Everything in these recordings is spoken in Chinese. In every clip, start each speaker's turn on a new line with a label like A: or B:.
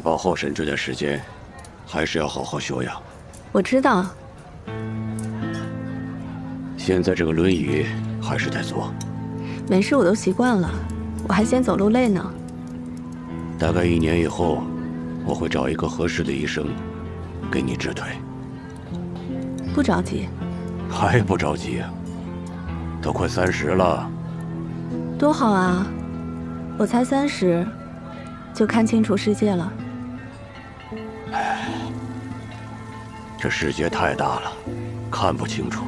A: 报候审这段时间，还是要好好休养。
B: 我知道。
A: 现在这个轮椅还是得坐。
B: 没事，我都习惯了。我还嫌走路累呢。
A: 大概1年以后，我会找一个合适的医生，给你治腿。
B: 不着急。
A: 还不着急啊？都快30了。
B: 多好啊！我才30，就看清楚世界了。
A: 这世界太大了，看不清楚。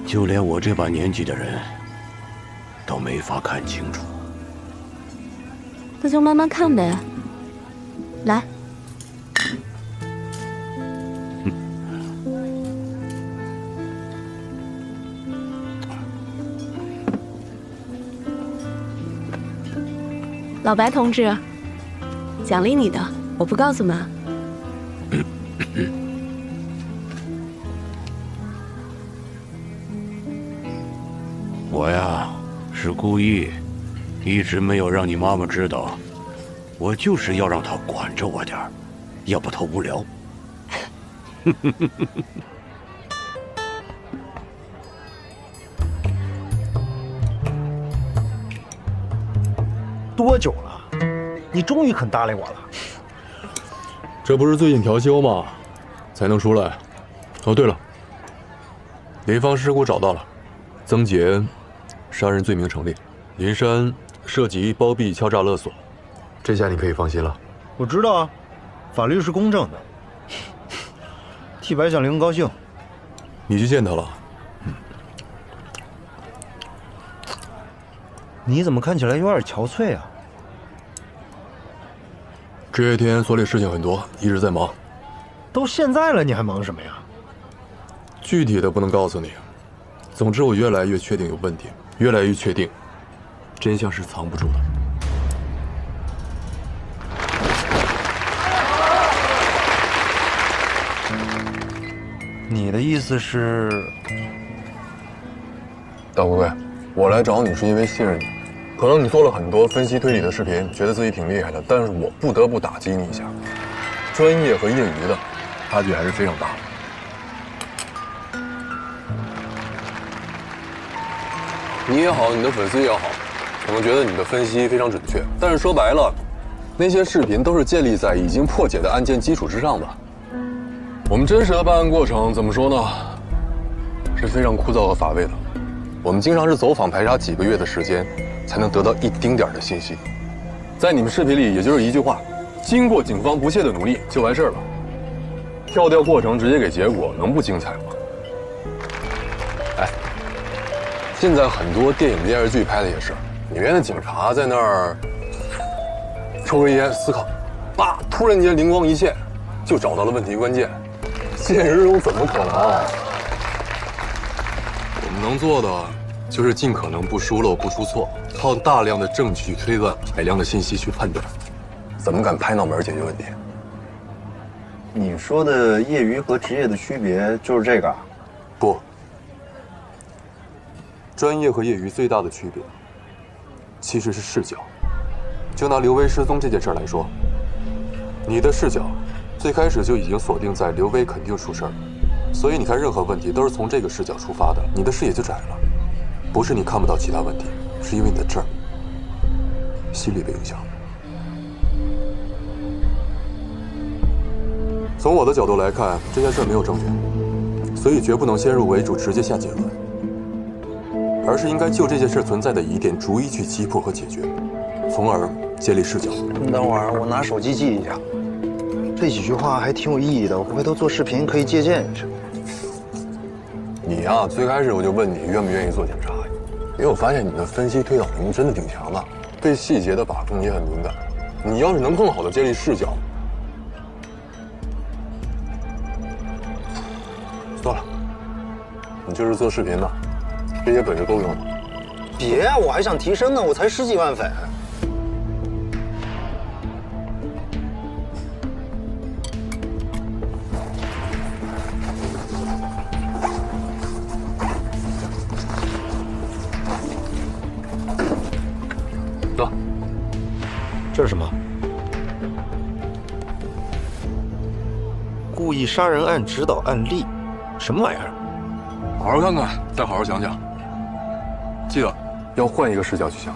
A: 就连我这把年纪的人，都没法看清楚。
B: 那就慢慢看呗。来。老白同志，奖励你的，我不告诉妈。
A: 我呀，是故意，一直没有让你妈妈知道，我就是要让她管着我点儿，要不她无聊。
C: 多久了？你终于肯搭理我了。
D: 这不是最近调休吗？才能出来。哦，对了，林芳尸骨找到了，曾杰杀人罪名成立，林珊涉及包庇、敲诈勒索，这下你可以放心了。
C: 我知道啊，法律是公正的。替白小玲高兴。
D: 你去见他了？
C: 你怎么看起来有点憔悴啊？
D: 这些天所里事情很多，一直在忙。
C: 都现在了，你还忙什么呀？
D: 具体的不能告诉你。总之，我越来越确定有问题，越来越确定，真相是藏不住的。
C: 你的意思是？
D: 大贵贵，我来找你是因为信任你。可能你做了很多分析推理的视频，觉得自己挺厉害的，但是我不得不打击你一下，专业和业余的差距还是非常大的。你也好，你的粉丝也好，可能觉得你的分析非常准确，但是说白了，那些视频都是建立在已经破解的案件基础之上的。我们真实的办案过程怎么说呢？是非常枯燥和乏味的。我们经常是走访排查几个月的时间，才能得到一丁点的信息。在你们视频里，也就是一句话：经过警方不懈的努力就完事儿了。跳掉过程直接给结果，能不精彩吗？哎，现在很多电影电视剧拍的也是，里面的警察在那儿抽根烟思考，叭，突然间灵光一现，就找到了问题关键。现实中怎么可能？我们能做的就是尽可能不疏漏、不出错，靠大量的证据推断、海量的信息去判断。怎么敢拍脑门解决问题？
C: 你说的业余和职业的区别就是这个？
D: 不，专业和业余最大的区别其实是视角。就拿刘威失踪这件事来说，你的视角最开始就已经锁定在刘威肯定出事儿，所以你看任何问题都是从这个视角出发的，你的视野就窄了。不是你看不到其他问题，是因为你的这儿心理被影响。从我的角度来看，这件事没有证据，所以绝不能先入为主直接下结论，而是应该就这件事存在的疑点逐一去击破和解决，从而建立视角。
C: 你等会儿，我拿手机记一下。这几句话还挺有意义的，我回头做视频可以借鉴一下。
D: 你呀，最开始我就问你愿不愿意做检查，因为我发现你的分析推导能力真的挺强的，对细节的把控也很敏感。你要是能更好的建立视角，算了，你就是做视频的，这些本事够用的。
C: 别，我还想提升呢，我才10几万粉。
D: 走，
C: 这是什么？
E: 故意杀人案指导案例，什么玩意儿？
D: 好好看看，再好好想想。记得要换一个视角去想。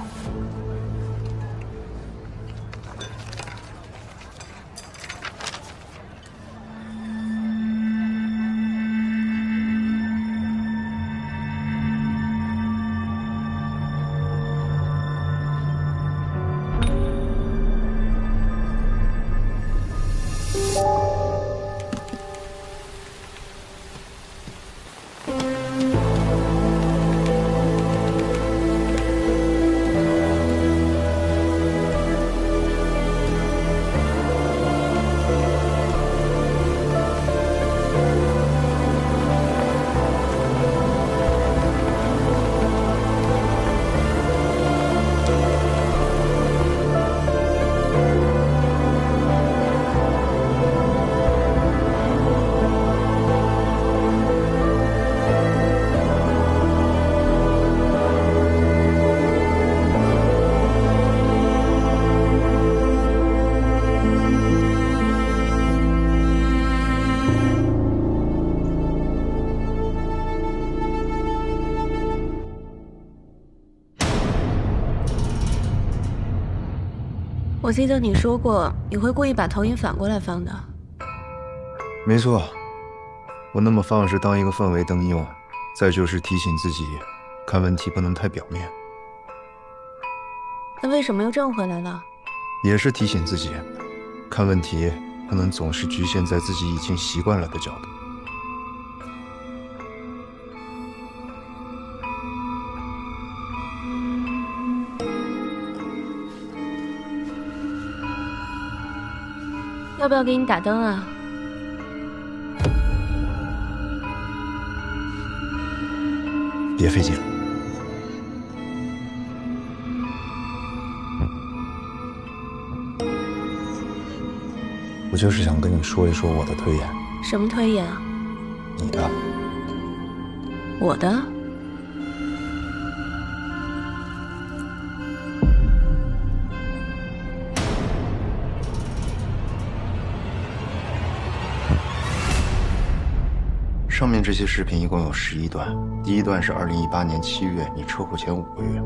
B: 我记得你说过你会故意把投影反过来放的。
C: 没错，我那么放是当一个氛围灯用，再就是提醒自己，看问题不能太表面。
B: 那为什么又正回来了？
C: 也是提醒自己，看问题不能总是局限在自己已经习惯了的角度。
B: 要不要给你打灯啊？
C: 别费劲了。我就是想跟你说一说我的推演。
B: 什么推演啊？
C: 你的。
B: 我的？
C: 上面这些视频一共有11段，第一段是2018年7月你车祸前5个月，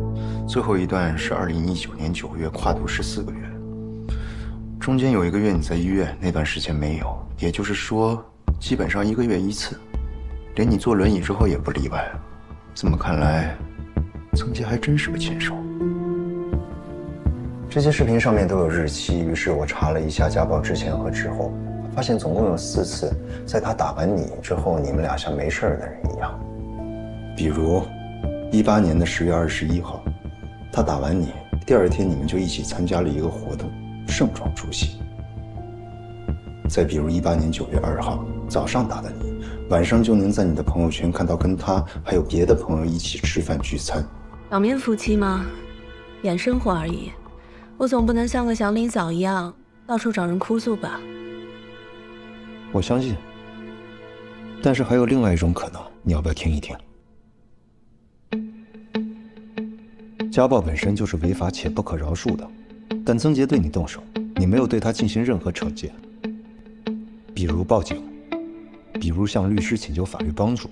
C: 最后一段是2019年9月，跨度14个月。中间有1个月你在医院，那段时间没有，也就是说，基本上1个月1次，连你坐轮椅之后也不例外。这么看来，曾杰还真是个禽兽。这些视频上面都有日期，于是我查了一下家暴之前和之后。发现总共有4次，在他打完你之后，你们俩像没事的人一样。比如，18年的10月21号，他打完你，第2天你们就一起参加了一个活动，盛装出席。再比如18年9月2号，早上打的你，晚上就能在你的朋友圈看到跟他还有别的朋友一起吃饭聚餐。
B: 表面夫妻吗？演生活而已。我总不能像个祥林嫂一样，到处找人哭诉吧。
C: 我相信，但是还有另外一种可能，你要不要听一听？家暴本身就是违法且不可饶恕的，但曾杰对你动手，你没有对他进行任何惩戒，比如报警，比如向律师请求法律帮助，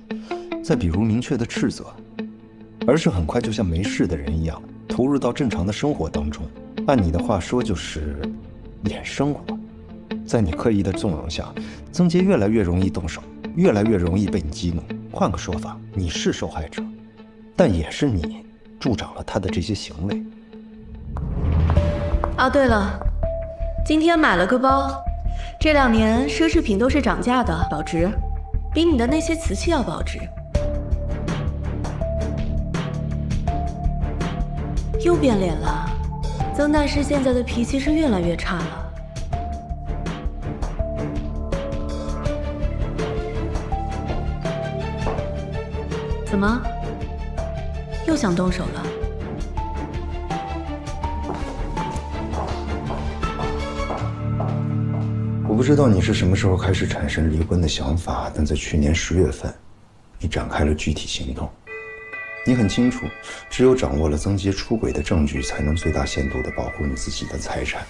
C: 再比如明确的斥责，而是很快就像没事的人一样，投入到正常的生活当中。按你的话说，就是演生活。在你刻意的纵容下，曾杰越来越容易动手，越来越容易被你激怒。换个说法，你是受害者，但也是你助长了他的这些行为。
B: 啊，对了，今天买了个包，这2年奢侈品都是涨价的，保值，比你的那些瓷器要保值。又变脸了，曾大师现在的脾气是越来越差了。怎么，又想动手了？
C: 我不知道你是什么时候开始产生离婚的想法，但在去年10月份，你展开了具体行动。你很清楚，只有掌握了曾杰出轨的证据，才能最大限度地保护你自己的财产。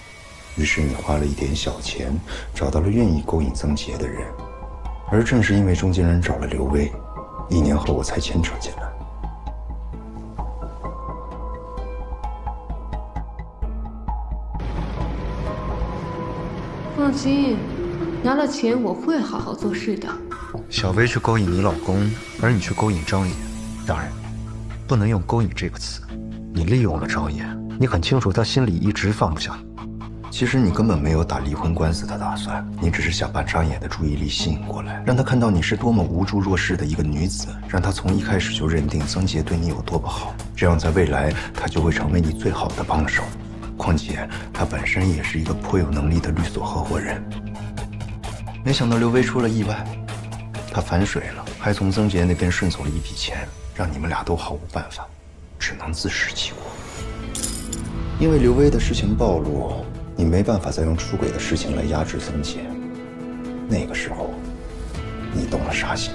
C: 于是你花了一点小钱，找到了愿意勾引曾杰的人，而正是因为中间人找了刘威，1年后我才牵扯进来。
B: 放心，拿了钱我会好好做事的。
C: 小薇去勾引你老公，而你去勾引张野，当然，不能用勾引这个词。你利用了张野，你很清楚他心里一直放不下。其实你根本没有打离婚官司的打算，你只是想把张野的注意力吸引过来，让他看到你是多么无助弱势的一个女子，让他从一开始就认定曾洁对你有多不好，这样在未来他就会成为你最好的帮手。况且他本身也是一个颇有能力的律所合伙人。没想到刘威出了意外，他反水了，还从曾洁那边顺走了一笔钱，让你们俩都毫无办法，只能自食其果。因为刘威的事情暴露，你没办法再用出轨的事情来压制曾洁。那个时候，你动了杀心。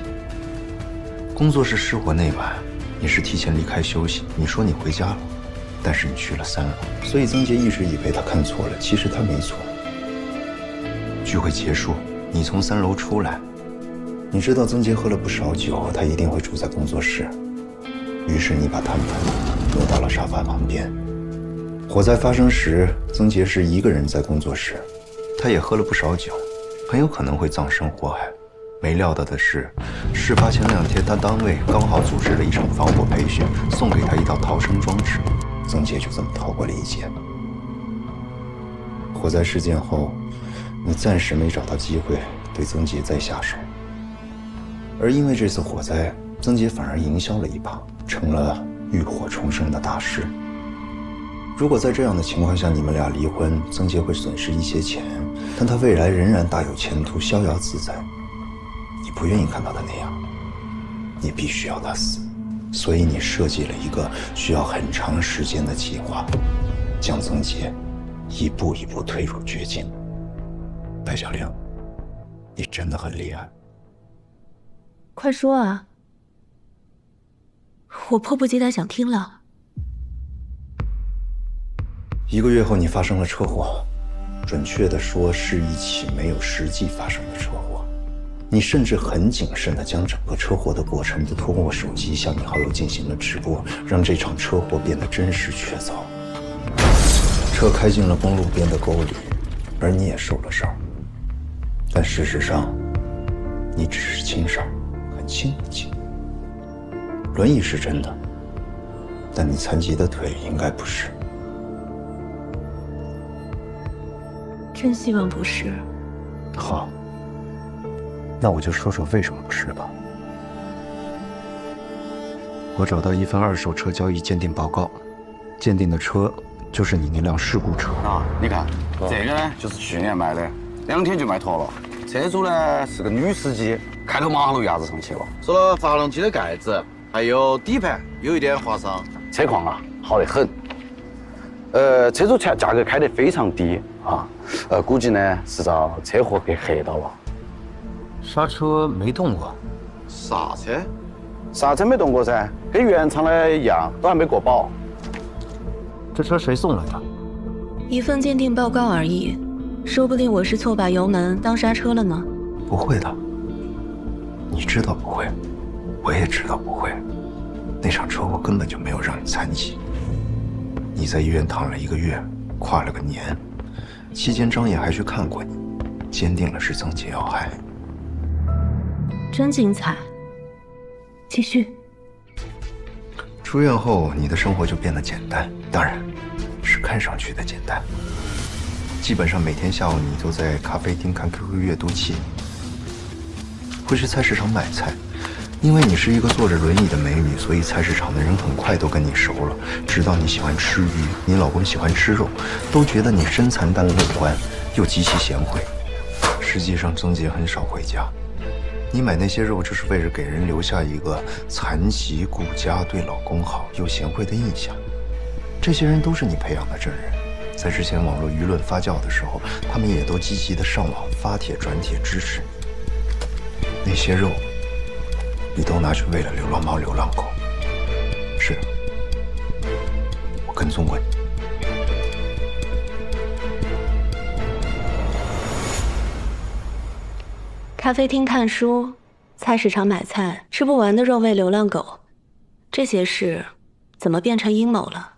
C: 工作室失火那晚，你是提前离开休息，你说你回家了，但是你去了3楼，所以曾洁一直以为他看错了，其实他没错。聚会结束，你从3楼出来，你知道曾洁喝了不少酒，她一定会住在工作室，于是你把摊盘挪到了沙发旁边。火灾发生时，曾洁是一个人在工作室，她也喝了不少酒，很有可能会葬身火海。没料到的是，事发前2天，她单位刚好组织了一场防火培训，送给她一套逃生装置，曾洁就这么逃过了一劫。火灾事件后，你暂时没找到机会对曾洁再下手，而因为这次火灾，曾洁反而营销了一把，成了浴火重生的大师。如果在这样的情况下你们俩离婚，曾洁会损失一些钱，但她未来仍然大有前途，逍遥自在。你不愿意看到她那样，你必须要她死，所以你设计了一个需要很长时间的计划，将曾洁一步一步推入绝境。白小玲，你真的很厉害。
B: 快说啊！我迫不及待想听了。
C: 1个月后，你发生了车祸，准确的说是一起没有实际发生的车祸。你甚至很谨慎地将整个车祸的过程都通过手机向你好友进行了直播，让这场车祸变得真实确凿。车开进了公路边的沟里，而你也受了伤，但事实上，你只是轻伤，很轻很轻。轮椅是真的，但你残疾的腿应该不是。
B: 真希望不是。
C: 好，那我就说说为什么不是吧。我找到一份2手车交易鉴定报告，鉴定的车就是你那辆事故车。
F: 啊，你看，这个呢就是去年卖的，2天就卖脱了。车主呢是个女司机，开到马路牙子上去了。
E: 除了发动机的盖子，还有底盘有一点划伤。
F: 车况啊好得很。车主价格开得非常低啊，估计呢是遭车祸给黑到了。
C: 刹车没动过。
E: 啥车？
F: 刹车没动过噻，跟原厂的一样，都还没过保。
C: 这车谁送来的？
B: 一份鉴定报告而已，说不定我是错把油门当刹车了呢。
C: 不会的，你知道不会，我也知道不会。那场车祸根本就没有让你残疾。你在医院躺了1个月，跨了个年，期间张野还去看过你，坚定了是曾洁要害。
B: 真精彩，继续。
C: 出院后，你的生活就变得简单，当然，是看上去的简单。基本上每天下午你都在咖啡厅看 QQ 阅读器，会去菜市场买菜。因为你是一个坐着轮椅的美女，所以菜市场的人很快都跟你熟了，知道你喜欢吃鱼，你老公喜欢吃肉，都觉得你身残但乐观，又极其贤惠。实际上，曾洁很少回家。你买那些肉，就是为了给人留下一个残疾、顾家、对老公好又贤惠的印象。这些人都是你培养的证人，在之前网络舆论发酵的时候，他们也都积极的上网发帖转帖支持你。那些肉，你都拿去喂了流浪猫、流浪狗。是的，我跟踪过你。
B: 开。咖啡厅看书，菜市场买菜，吃不完的肉喂流浪狗，这些事怎么变成阴谋了？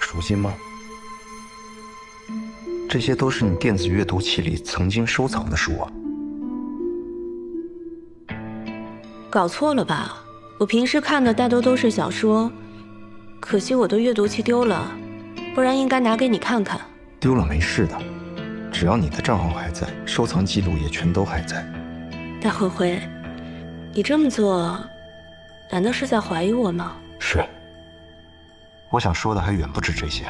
C: 熟悉吗？这些都是你电子阅读器里曾经收藏的书啊。
B: 搞错了吧？我平时看的大多都是小说，可惜我的阅读器丢了，不然应该拿给你看看。
C: 丢了没事的，只要你的账号还在，收藏记录也全都还在。
B: 大灰灰，你这么做，难道是在怀疑我吗？
C: 是。我想说的还远不止这些。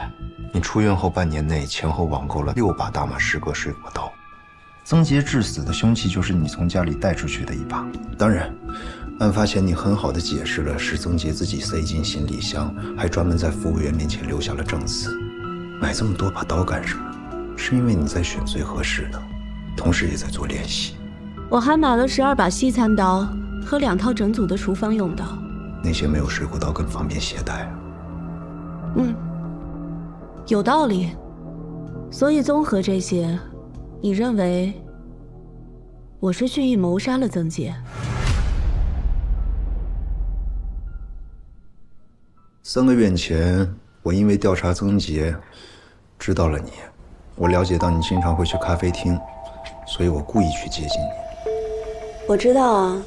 C: 你出院后半年内，前后网购了6把大马士革水果刀。曾杰致死的凶器就是你从家里带出去的一把。当然，案发前你很好的解释了是曾杰自己塞进行李箱，还专门在服务员面前留下了证词。买这么多把刀干什么？是因为你在选最合适的，同时也在做练习。
B: 我还买了12把西餐刀和2套整组的厨房用刀。
C: 那些没有水果刀更方便携带啊。
B: 有道理。所以综合这些，你认为我是蓄意谋杀了曾杰
C: ？3个月前，我因为调查曾杰，知道了你。我了解到你经常会去咖啡厅，所以我故意去接近你。
B: 我知道啊，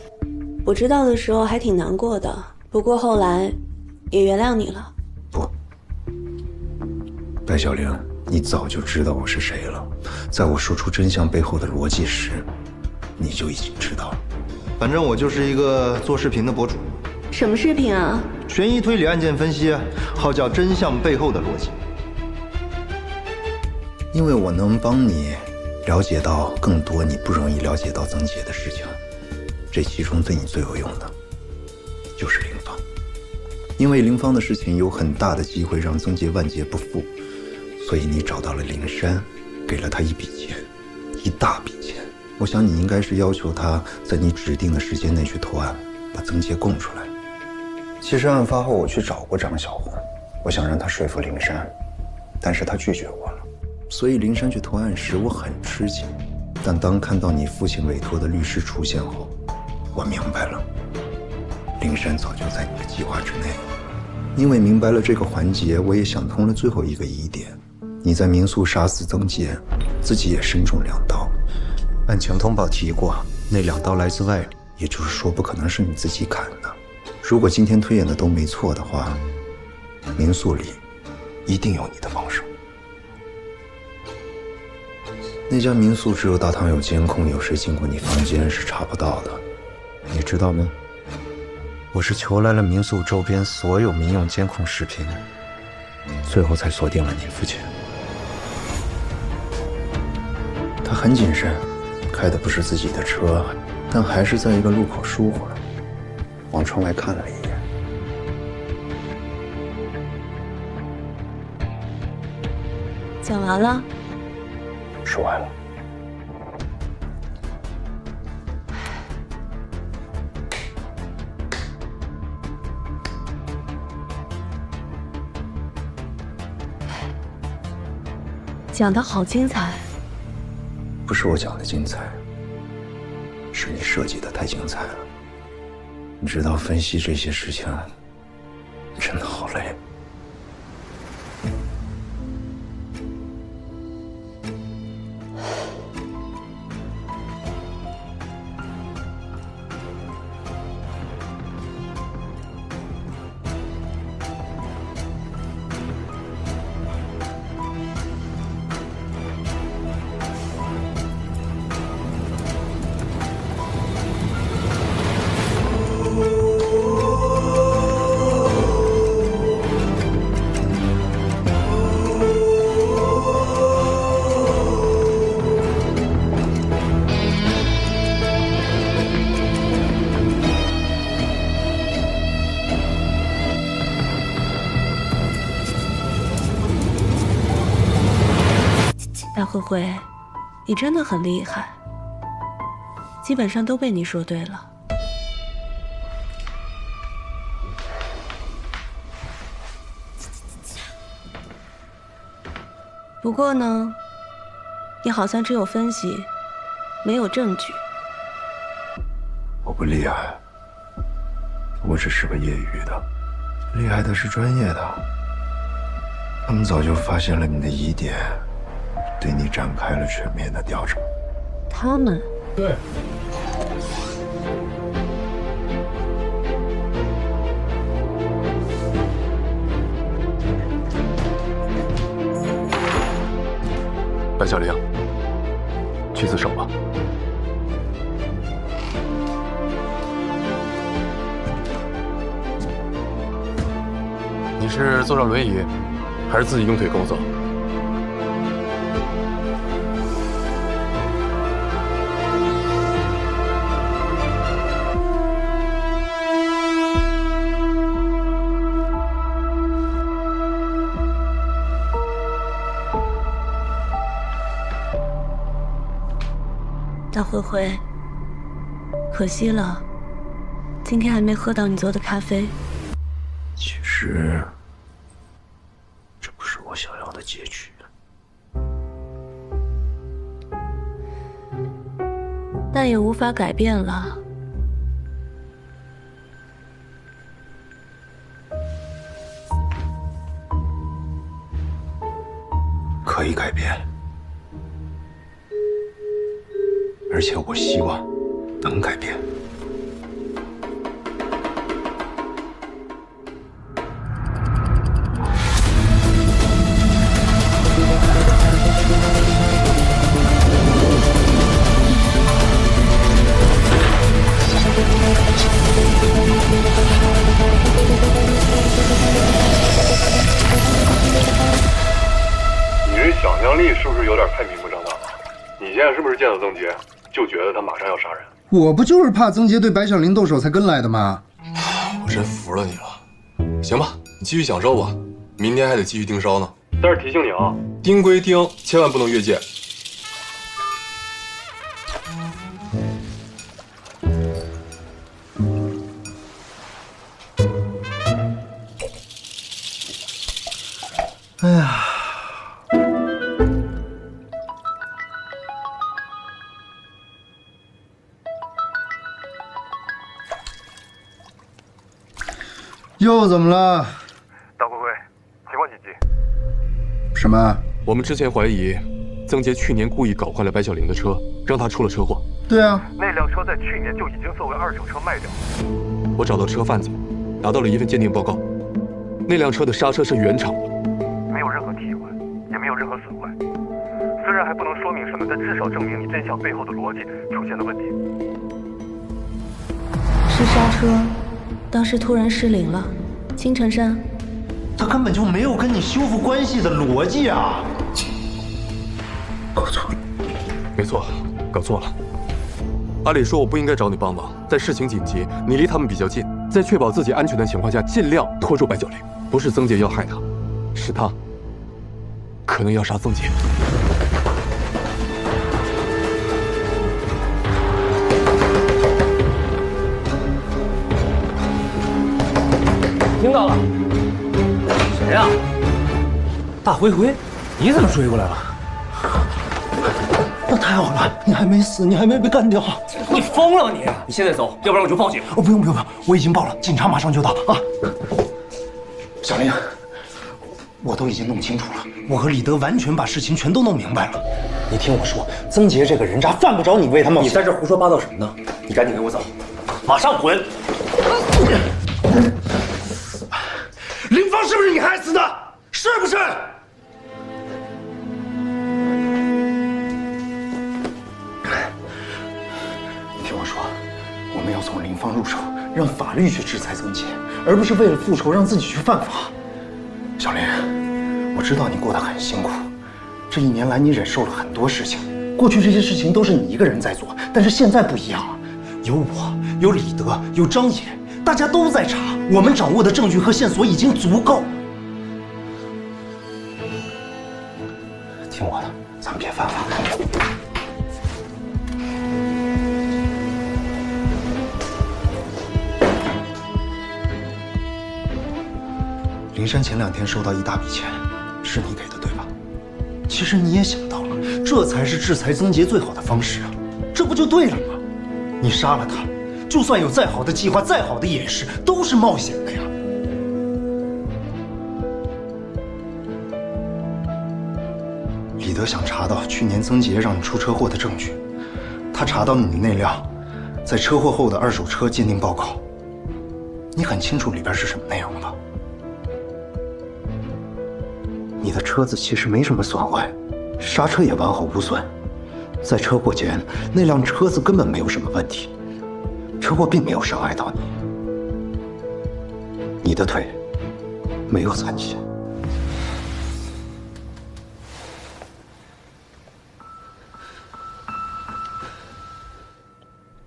B: 我知道的时候还挺难过的，不过后来也原谅你了。
C: 不，白小玲，你早就知道我是谁了。在我说出真相背后的逻辑时，你就已经知道了。反正我就是一个做视频的博主。
B: 什么视频啊？
C: 悬疑推理案件分析，号叫真相背后的逻辑。因为我能帮你了解到更多你不容易了解到曾杰的事情，这其中对你最有用的就是林芳。因为林芳的事情有很大的机会让曾杰万劫不复，所以你找到了灵山，给了他一笔钱，一大笔钱。我想你应该是要求他在你指定的时间内去投案，把曾杰供出来。其实案发后我去找过张小红，我想让他说服灵山，但是他拒绝我了。所以灵山去投案时我很吃惊，但当看到你父亲委托的律师出现后，我明白了，灵山早就在你的计划之内。因为明白了这个环节，我也想通了最后一个疑点：你在民宿杀死曾杰，自己也身中2刀。案情通报提过，那2刀来自外力，也就是说不可能是你自己砍的。如果今天推演的都没错的话，民宿里一定有你的帮手。那家民宿只有大堂有监控，有谁进过你房间是查不到的，你知道吗？我是求来了民宿周边所有民用监控视频，最后才锁定了你父亲。他很谨慎，开的不是自己的车，但还是在一个路口疏忽了，往窗外看了一眼。
B: 讲完了。
C: 说完了。
B: 讲得好精彩。
C: 不是我讲的精彩，是你设计的太精彩了。你知道分析这些事情真的好累。
B: 大灰灰，你真的很厉害，基本上都被你说对了。不过呢，你好像只有分析，没有证据。
G: 我不厉害，我只是个业余的，厉害的是专业的。他们早就发现了你的疑点，对你展开了全面的调查。
B: 他们？
G: 对。
D: 白小玲，去自首吧。你是坐上轮椅，还是自己用腿跟我走？
B: 大灰灰，可惜了，今天还没喝到你做的咖啡。
G: 其实，这不是我想要的结局。
B: 但也无法改变了。
G: 可以改变，而且我希望能改变。
D: 你这想象力是不是有点太明目张胆了？你现在是不是见到曾杰就觉得他马上要杀人？
H: 我不就是怕曾杰对白小玲动手才跟来的吗？
D: 我真服了你了。行吧，你继续享受吧，明天还得继续盯梢呢。但是提醒你啊，盯归盯，千万不能越界。
H: 哎呀，又怎么了？
I: 大灰灰，情况紧急。
H: 什么？
D: 我们之前怀疑曾杰去年故意搞坏了白小玲的车，让她出了车祸。
H: 对啊，
I: 那辆车在去年就已经作为二手车卖掉了。
D: 我找到车贩子，拿到了一份鉴定报告，那辆车的刹车是原厂的，
I: 没有任何替换，也没有任何损坏。虽然还不能说明什么，但至少证明你真相背后的逻辑出现了问题。
B: 是刹车，当时突然失灵了。青城山，
H: 他根本就没有跟你修复关系的逻辑啊！
G: 搞错了，
D: 没错，搞错了。按理说我不应该找你帮忙，但事情紧急，你离他们比较近，在确保自己安全的情况下，尽量拖住白小玲。不是曾杰要害他，是他可能要杀曾杰。
J: 听到了，谁呀？大灰灰，你怎么追过来了？
H: 那太好了，你还没死，你还没被干掉。
J: 你疯了吧你？你现在走，要不然我就报警。
H: 哦，不用，我已经报了，警察马上就到啊。小玲，我都已经弄清楚了，我和李德完全把事情全都弄明白了。你听我说，曾杰这个人渣犯不着你为他冒险。
J: 你在这胡说八道什么呢？你赶紧给我走，马上滚！
H: 林芳是不是你害死的？是不是？听我说，我们要从林芳入手，让法律去制裁曾杰，而不是为了复仇让自己去犯法。小林，我知道你过得很辛苦，这一年来你忍受了很多事情，过去这些事情都是你一个人在做，但是现在不一样了，有我，有李德，有张野，大家都在查，我们掌握的证据和线索已经足够。听我的，咱们别犯法。林珊前2天收到一大笔钱，是你给的对吧？其实你也想到了，这才是制裁曾杰最好的方式啊，这不就对了吗？你杀了他，就算有再好的计划、再好的掩饰，都是冒险的呀。李德想查到去年曾杰让你出车祸的证据，他查到了你那辆在车祸后的二手车鉴定报告，你很清楚里边是什么内容吧？你的车子其实没什么损坏，刹车也完好无损。在车祸前，那辆车子根本没有什么问题，车祸并没有伤害到你。你的腿没有残疾。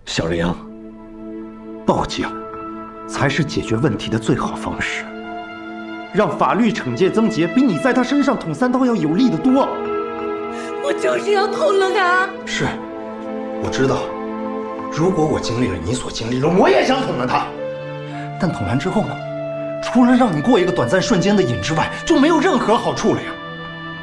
H: 小玲，报警才是解决问题的最好方式。让法律惩戒曾杰，比你在他身上捅3刀要有力得多。
B: 我就是要捅了他。
H: 是，我知道，如果我经历了你所经历的，我也想捅了他。但捅完之后呢？除了让你过一个短暂瞬间的瘾之外，就没有任何好处了呀。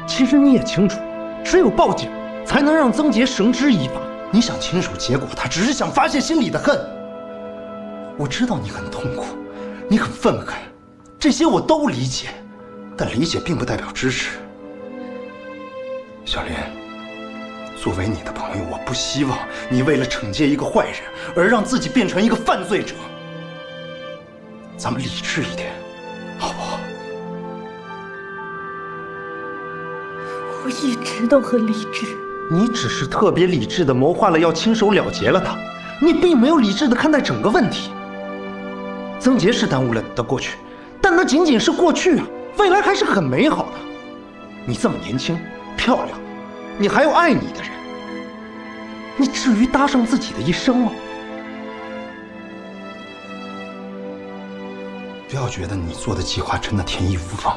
H: 其实你也清楚，只有报警才能让曾杰绳之以法。你想清楚结果，他只是想发泄心里的恨。我知道你很痛苦，你很愤恨。这些我都理解，但理解并不代表支持。小林，作为你的朋友，我不希望你为了惩戒一个坏人而让自己变成一个犯罪者。咱们理智一点，好不好？
B: 我一直都很理智。
H: 你只是特别理智的谋划了要亲手了结了他，你并没有理智的看待整个问题。曾杰是耽误了你的过去，但那仅仅是过去啊，未来还是很美好的。你这么年轻漂亮，你还有爱你的人，你至于搭上自己的一生吗？不要觉得你做的计划真的天衣无缝。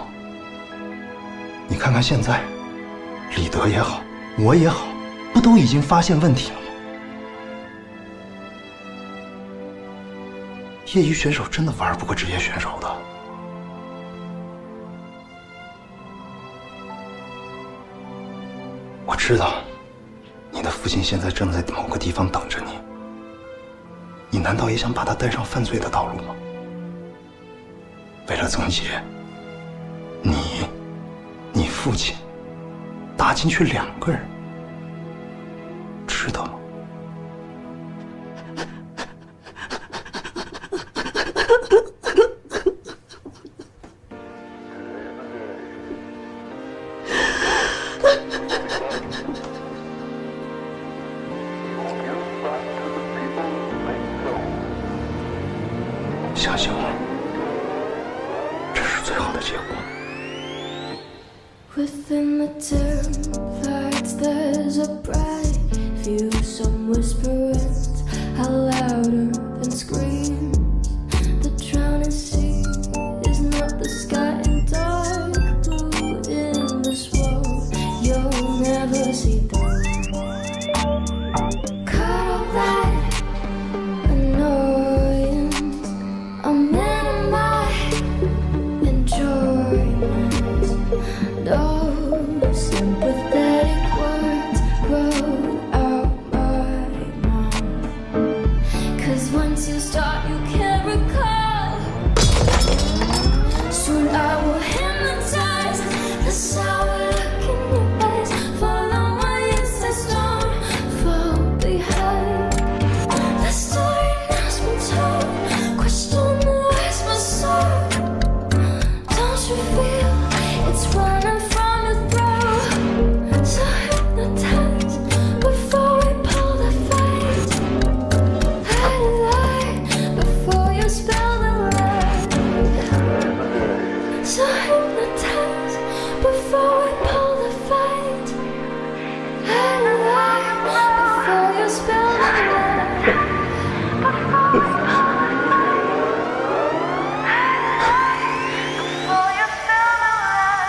H: 你看看现在，李德也好，我也好，不都已经发现问题了吗？业余选手真的玩不过职业选手的。我知道，你的父亲现在正在某个地方等着你。你难道也想把他带上犯罪的道路吗？为了曾杰，你父亲搭进去2个人，值得吗？相信我，这是最好的结果。
K: Within the dim lights, there's a bright view. Some whisperings are louder than screams. The drowning sea is not the sky and dark blue in this world. You'll never see through. Cut all that annoyance. I'm in my enjoyment. No sympathetic words grow out my mouth. 'Cause once you start, you can't recall. Soon I will hypnotize the sour look in your eyes. Follow my instincts, don't fall behind. The story now's been told. Question the words my soul. Don't you feel it's running from your throat? So hypnotized before we pull the fight. Lie before you spill the light. So hypnotized before we pull the fight. Lie before you spill the light. Before you spill the light.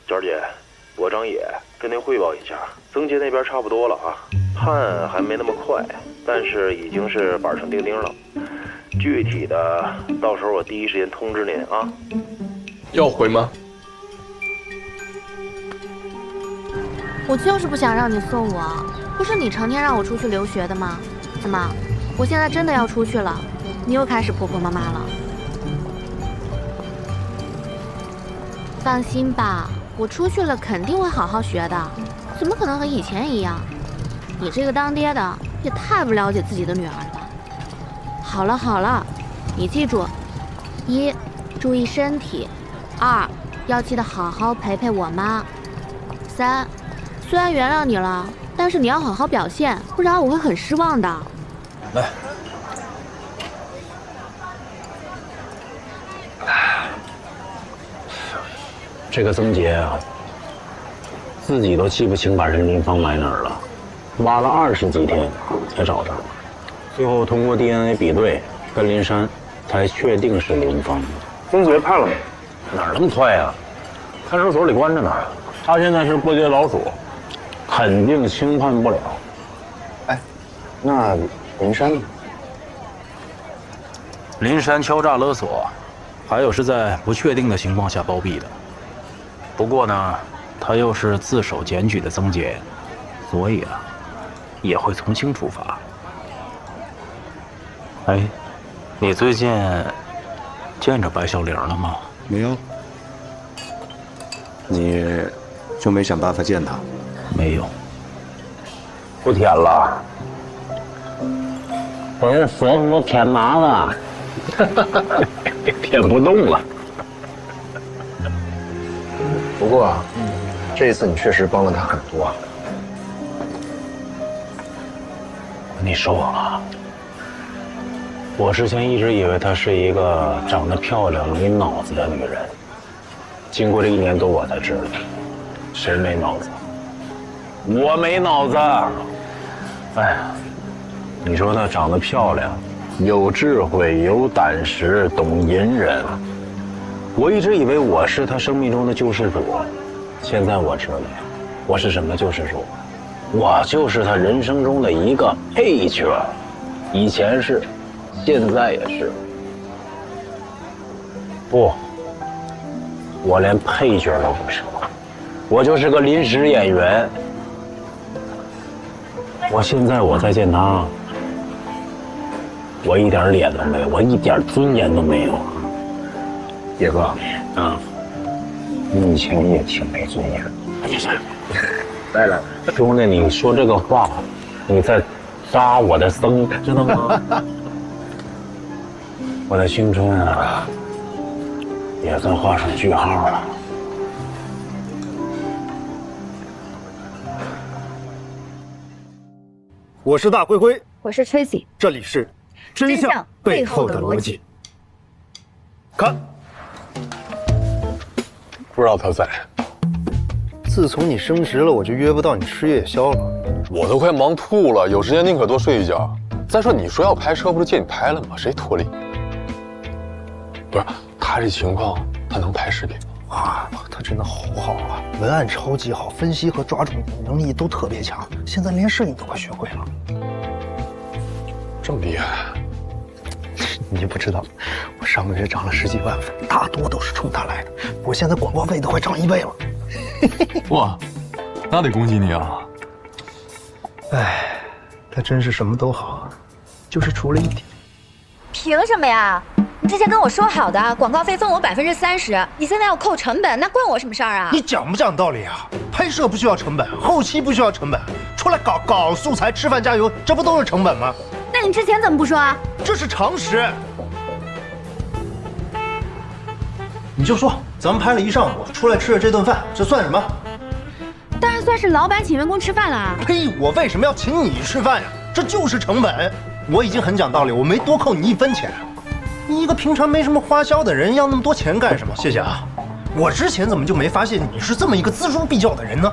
L: 娟儿姐，
E: 我张野跟您汇报一下，曾杰那边差不多了啊，判还没那么快，但是已经是板上钉钉了。具体的，到时候我第一时间通知您啊。
D: 要回吗？
L: 我就是不想让你送我，不是你成天让我出去留学的吗？怎么，我现在真的要出去了，你又开始婆婆妈妈了？放心吧，我出去了肯定会好好学的，怎么可能和以前一样？你这个当爹的也太不了解自己的女儿了吧？好了好了，你记住：1，注意身体；2，要记得好好陪陪我妈；3，虽然原谅你了，但是你要好好表现，不然我会很失望的。
D: 来。
F: 这个曾杰啊，自己都记不清把任林芳埋哪儿了，挖了20几天才找着，最后通过 DNA 比对跟林珊，才确定是林芳。曾杰判了没？哪那么快呀？看守所里关着呢，他现在是过街老鼠，肯定轻判不了。哎，那林珊呢？
M: 林珊敲诈勒索，还有是在不确定的情况下包庇的。不过呢，他又是自首检举的曾杰，所以啊，也会从轻处罚。哎，你最近见着白小玲了吗？
C: 没有。你就没想办法见她？
M: 没有。
F: 不舔了，我这舌头都舔麻了，舔不动了。
H: 不过啊，这一次你确实帮了他很多。
F: 你说啊，我之前一直以为她是一个长得漂亮、没脑子的女人，经过这1年多，我才知道，谁没脑子？我没脑子。哎呀，你说她长得漂亮，有智慧，有胆识，懂隐忍。我一直以为我是她生命中的救世主，现在我知道，我是什么救世主？我就是她人生中的一个配角，以前是，现在也是。不，我连配角都不是，我就是个临时演员。我现在再见她，我一点脸都没有，我一点尊严都没有。野哥，啊，你以前也挺没尊严。来了，兄弟，你说这个话，你在扎我的僧，知道吗？我的青春啊，也算画上句号了。
H: 我是大灰灰，
L: 我是 Tracy，
H: 这里是真相背后的逻辑。看。
D: 不知道他在。
H: 自从你升职了，我就约不到你吃夜宵了。
D: 我都快忙吐了，有时间宁可多睡一觉。再说你说要拍摄，不是借你拍了吗？谁托你？不是他这情况，他能拍视频吗？
H: 啊，他真的好好啊，文案超级好，分析和抓重点能力都特别强，现在连摄影都快学会了。
D: 这么厉害？
H: 你不知道，我上个月涨了10几万粉，大多都是冲他来的。我现在广告费都快涨1倍了。
D: 哇，那得恭喜你啊！
H: 哎，他真是什么都好，就是除了一点。
N: 凭什么呀？你之前跟我说好的，广告费分我30%，你现在要扣成本，那关我什么事儿啊？
H: 你讲不讲道理啊？拍摄不需要成本，后期不需要成本，出来搞素材、吃饭加油，这不都是成本吗？
N: 那你之前怎么不说啊？
H: 这是常识。你就说咱们拍了一上午，出来吃了这顿饭，这算什么？
N: 当然算是老板请员工吃饭了。
H: 呸！我为什么要请你吃饭呀？这就是成本。我已经很讲道理，我没多扣你1分钱。你一个平常没什么花销的人，要那么多钱干什么？谢谢啊。我之前怎么就没发现你是这么一个锱铢必较的人呢？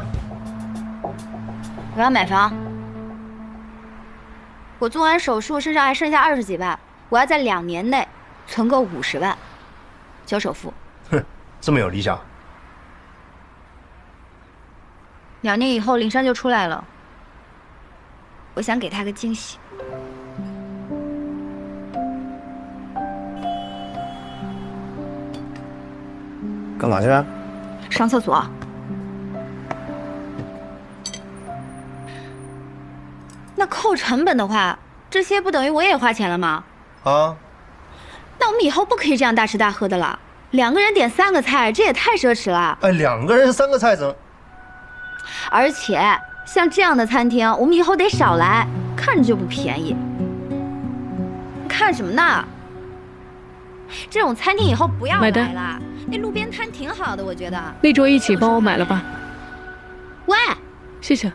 N: 我要买房。我做完手术，身上还剩下20几万，我要在2年内存够50万，交首付。
H: 哼，这么有理想。
N: 2年以后林珊就出来了，我想给她个惊喜。
H: 干嘛去啊？
N: 上厕所。那扣成本的话，这些不等于我也花钱了吗？
H: 啊？
N: 那我们以后不可以这样大吃大喝的了。2个人点3个菜，这也太奢侈了。
H: 哎，2个人3个菜怎？
N: 而且像这样的餐厅，我们以后得少来，看着就不便宜。看什么呢？这种餐厅以后不要来了。那路边摊挺好的，我觉得。
O: 那桌一起帮我买了吧。
N: 喂，
O: 谢谢。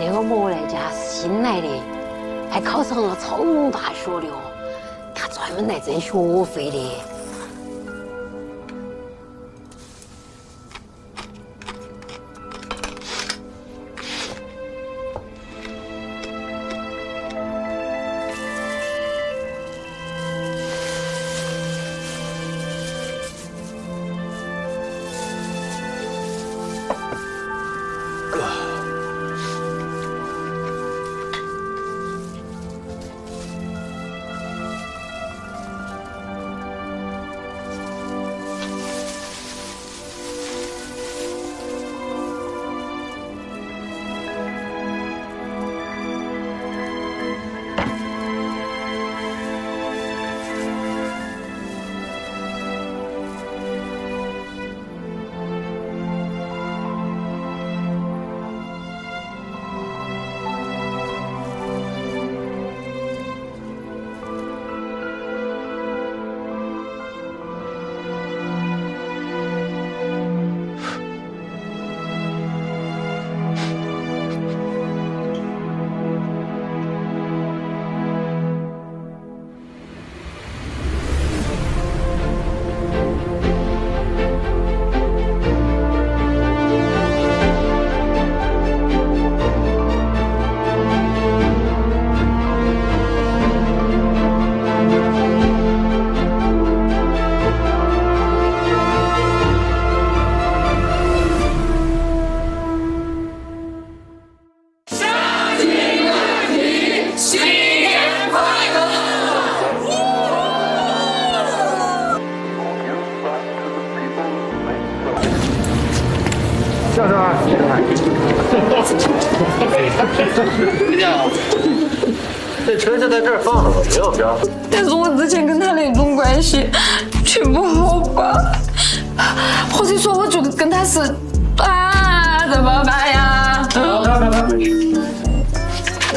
P: 那个莫来家是新来的，还考上了超农大学的哦，他专门来挣学费的。
H: 笑声啊！这车就在这儿放着吧，不要飘。
K: 但是我之前跟他那种关系，却不好吧？或者说，我觉得跟他是怎么办呀？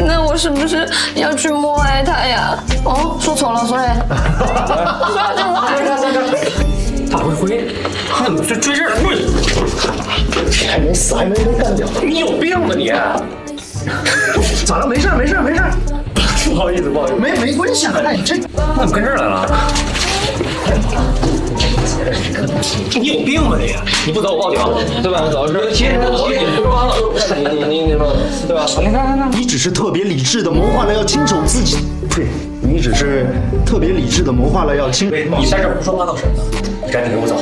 K: 那我是不是要去默爱他呀？哦，说错了，sorry。我要去默爱他。
J: 大灰灰，你怎么追这儿了？
H: 你还没死，还没干掉。
J: 你有病吧你？
H: 咋了？没事没事没事。
J: 不好意思，不好意思。
H: 没关系啊，哎，这
J: 那怎么跟这儿来了？你有病吧你？你不走我报警，对吧？老师，你说完了，你说对吧？你看，
H: 你只是特别理智的谋划了要亲手自己，呸！你只是特别理智的谋划了要亲。
J: 你在这胡说八道什么呢？赶紧给我走，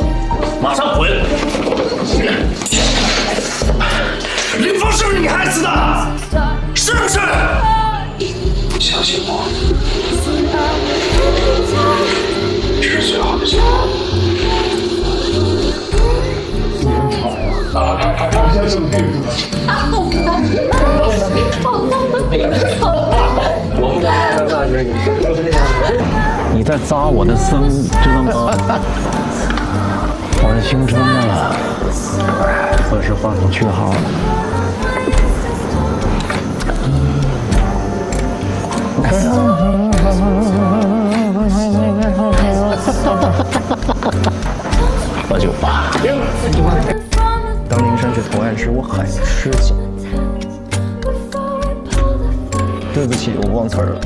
J: 马上滚！
H: 林峰是不是你害死的？是不是？
G: 相信我，这是最好的结果。
M: 你在扎我的身，知道吗？我的青春啊，何时画上句号了？我
F: 酒吧。
H: 当灵山去投案时，我很吃惊。对不起，我忘词儿了。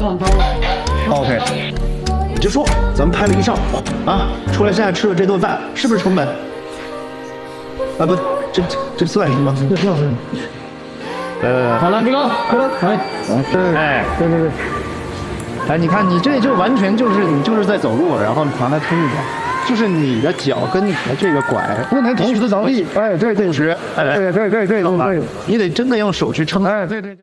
H: OK， 你就说咱们拍了一上午啊，出来现在吃的这顿饭是不是成本？啊不，这算什么？这算什么？好了，明哥，快来，哎，对。哎，你看你这就完全就是你就是在走路，然后拿来推着，就是你的脚跟你的这个拐不能同时着地。哎，对，对，你得真的用手去撑。哎，对。